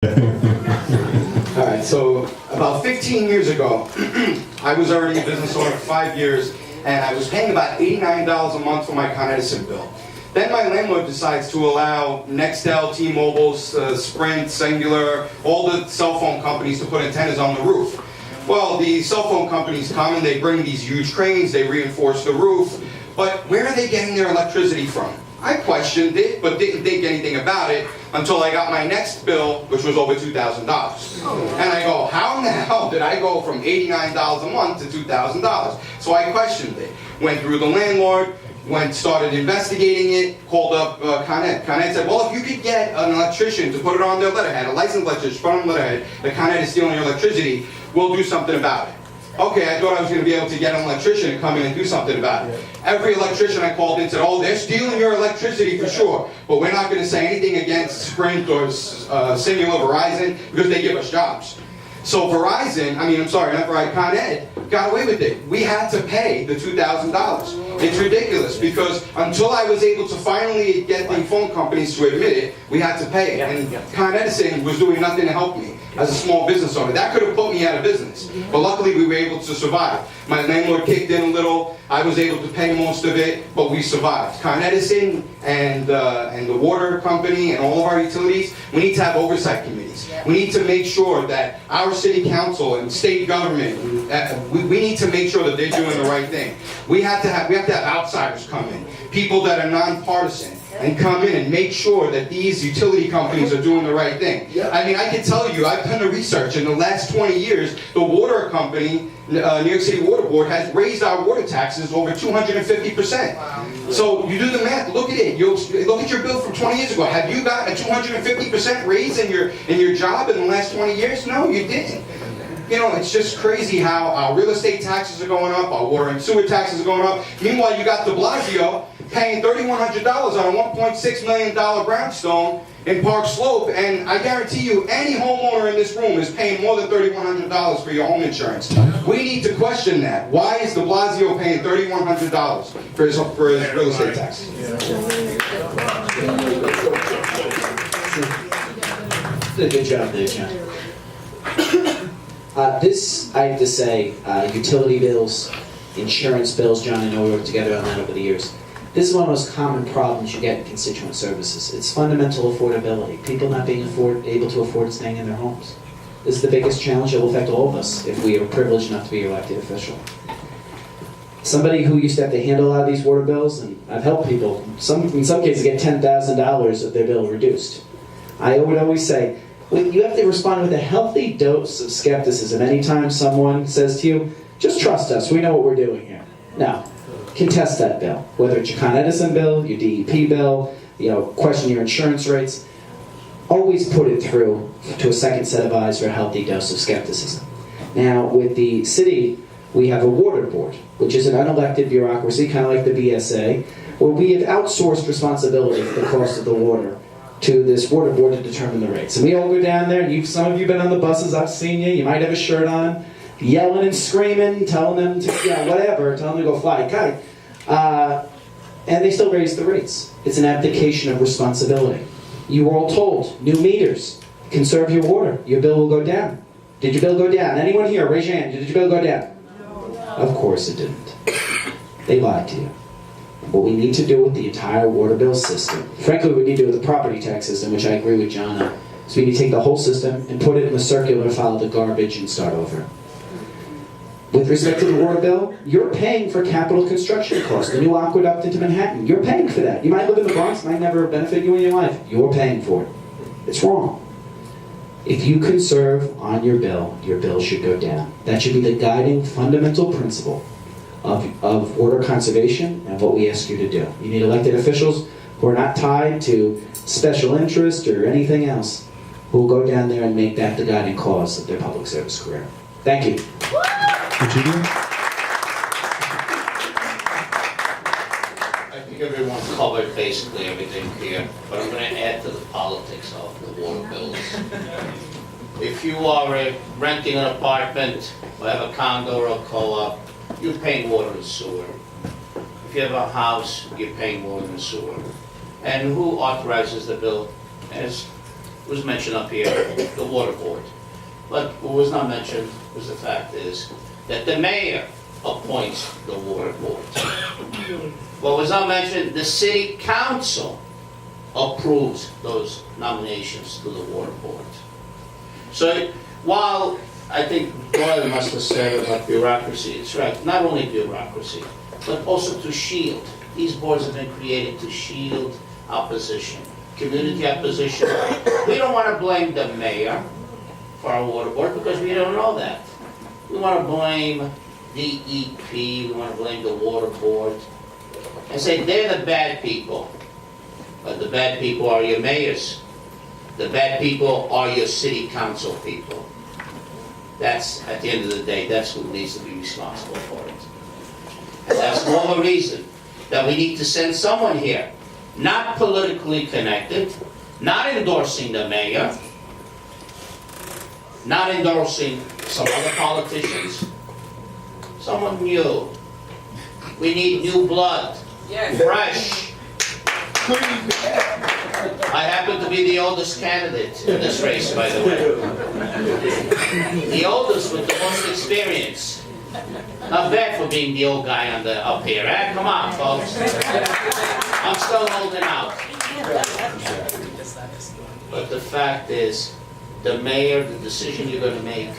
All right, so about 15 years ago, I was already a business owner for 5 years, and I was paying about $89 a month for my Con Edison bill. Then my landlord decides to allow Nextel, T-Mobile, Sprint, Singular, all the cell phone companies to put antennas on the roof. Well, the cell phone companies come and they bring these huge cranes, they reinforce the roof, but where are they getting their electricity from? I questioned it, but didn't think anything about it until I got my next bill, which was over $2,000. And I go, how in the hell did I go from $89 a month to $2,000? So I questioned it. Went through the landlord, started investigating it, called up Con Ed. Con Ed said, well, if you could get an electrician to put it on their letterhead, a licensed electrician, put it on the letterhead, that Con Ed is stealing your electricity, we'll do something about it. Okay, I thought I was going to be able to get an electrician to come in and do something about it. Every electrician I called in said, oh, they're stealing your electricity for sure, but we're not going to say anything against Sprint or Singular, Verizon, because they give us jobs. So Verizon, Con Ed, got away with it. We had to pay the $2,000. It's ridiculous, because until I was able to finally get the phone companies to admit it, we had to pay. And Con Edison was doing nothing to help me as a small business owner. That could have put me out of business. But luckily we were able to survive. My landlord kicked in a little. I was able to pay most of it, but we survived. Con Edison and the water company and all of our utilities, we need to have oversight committees. We need to make sure that our city council and state government, we need to make sure that they're doing the right thing. We have to have outsiders come in, people that are nonpartisan, and come in and make sure that these utility companies are doing the right thing. I mean, I can tell you, I've done the research. In the last 20 years, the water company, New York City Water Board, has raised our water taxes over 250%. Wow. So you do the math, look at it. Look at your bill from 20 years ago. Have you gotten a 250% raise in your job in the last 20 years? No, you didn't. You know, it's just crazy how our real estate taxes are going up, our water and sewer taxes are going up. Meanwhile, you got de Blasio paying $3,100 on a $1.6 million brownstone in Park Slope, and I guarantee you, any homeowner in this room is paying more than $3,100 for your home insurance. We need to question that. Why is de Blasio paying $3,100 for his real estate tax? Good job there, John. This, I have to say, utility bills, insurance bills, John, I know we worked together on that over the years. This is one of the most common problems you get in constituent services. It's fundamental affordability. People not being able to afford staying in their homes. This is the biggest challenge that will affect all of us if we are privileged enough to be elected official. Somebody who used to have to handle a lot of these water bills, and I've helped people, in some cases get $10,000 of their bill reduced. I would always say, you have to respond with a healthy dose of skepticism anytime someone says to you, just trust us, we know what we're doing here. No. Contest that bill, whether it's your Con Edison bill, your DEP bill, question your insurance rates. Always put it through to a second set of eyes for a healthy dose of skepticism. Now, with the city, we have a water board, which is an unelected bureaucracy, kind of like the BSA, where we have outsourced responsibility for the cost of the water to this water board to determine the rates. And we all go down there, and some of you have been on the buses, I've seen you might have a shirt on, yelling and screaming, telling them to, whatever, telling them to go fly a kite. And they still raise the rates. It's an abdication of responsibility. You were all told, new meters, conserve your water, your bill will go down. Did your bill go down? Anyone here, raise your hand, did your bill go down? No. Of course it didn't. They lied to you. What we need to do with the entire water bill system, frankly, we need to do with the property tax system, which I agree with John on, is we need to take the whole system and put it in the circular file of the garbage and start over. With respect to the water bill, you're paying for capital construction costs. The new aqueduct into Manhattan, you're paying for that. You might live in the Bronx, might never benefit you in your life. You're paying for it. It's wrong. If you conserve on your bill should go down. That should be the guiding fundamental principle of water conservation and what we ask you to do. You need elected officials who are not tied to special interest or anything else, who will go down there and make that the guiding cause of their public service career. Thank you. I think everyone's covered basically everything here, but I'm going to add to the politics of the water bills. If you are renting an apartment, or have a condo or a co-op, you're paying water and sewer. If you have a house, you're paying water and sewer. And who authorizes the bill? As was mentioned up here, the water board. But what was not mentioned was the fact is that the mayor appoints the water board. What was not mentioned, the city council approves those nominations to the water board. So while I think Doyle must have said about bureaucracy, it's right, not only bureaucracy, but also to shield. These boards have been created to shield opposition, community opposition. We don't want to blame the mayor for our water board because we don't know that. We want to blame DEP, we want to blame the water board, and say they're the bad people. But the bad people are your mayors. The bad people are your city council people. That's, at the end of the day, that's who needs to be responsible for it. And that's one more reason that we need to send someone here, not politically connected, not endorsing the mayor, not endorsing some other politicians, someone new. We need new blood, fresh. I happen to be the oldest candidate in this race, by the way. The oldest with the most experience. Not bad for being the old guy up here, eh? Come on, folks. I'm still holding out. But the fact is, the mayor, the decision you're going to make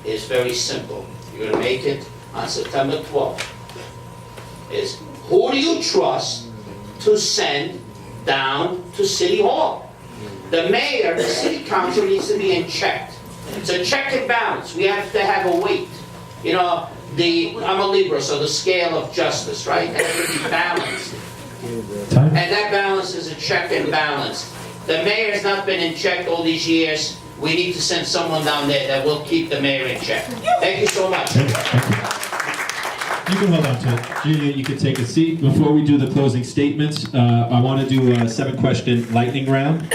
is very simple. You're going to make it on September 12th. Is who do you trust to send down to City Hall? The mayor, the city council needs to be in check. It's a check and balance. We have to have a weight. You know, I'm a Libra, so the scale of justice, right? It has to be balanced. And that balance is a check and balance. The mayor's not been in check all these years. We need to send someone down there that will keep the mayor in check. Thank you so much. You can hold on to it. Julia, you can take a seat. Before we do the closing statements, I want to do a 7-question lightning round.